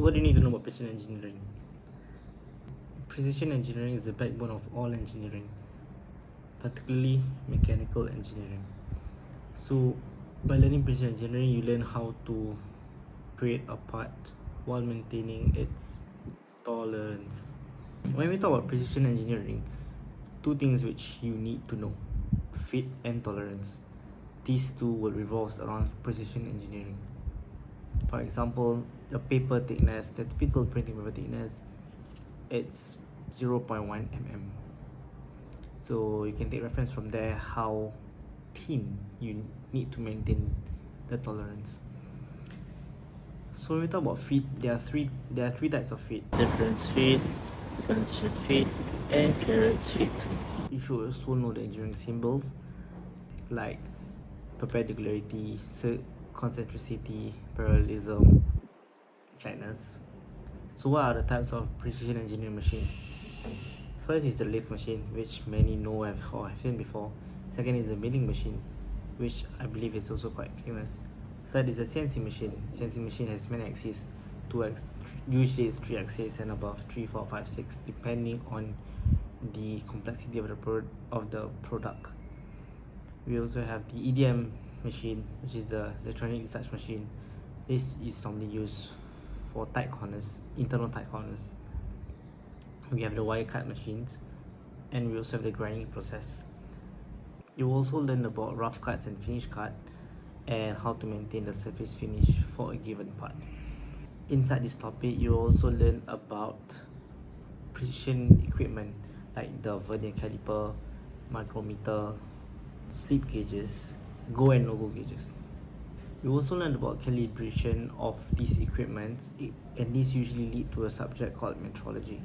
What do you need to know about precision engineering? Precision engineering is the backbone of all engineering, particularly mechanical engineering. So, by learning precision engineering, you learn how to create a part while maintaining its tolerance. When we talk about precision engineering, two things which you need to know: fit and tolerance. These two will revolve around precision engineering. For example, the paper thickness, the typical printing paper thickness, it's 0.1 mm. So you can take reference from there how thin you need to maintain the tolerance. So when we talk about fit, there are three types of fit: difference fit, transition fit, and clearance fit. You should also know the engineering symbols like perpendicularity, concentricity, parallelism, flatness. So what are the types of precision engineering machine? First is the lathe machine, which many know or have seen before. Second is the milling machine, which I believe is also quite famous. Third is the CNC machine. CNC machine has many axes, usually it's 3 axes and above, 3, 4, 5, 6, depending on the complexity of the product. We also have the EDM machine, which is the electronic discharge machine. This is normally used for tight corners, internal tight corners. We have the wire cut machines, and we also have the grinding process. You also learn about rough cuts and finish cut, and how to maintain the surface finish for a given part. Inside this topic, you also learn about precision equipment like the vernier caliper, micrometer, slip gauges, go and no-go gauges. You also learn about calibration of these equipments, and this usually lead to a subject called metrology.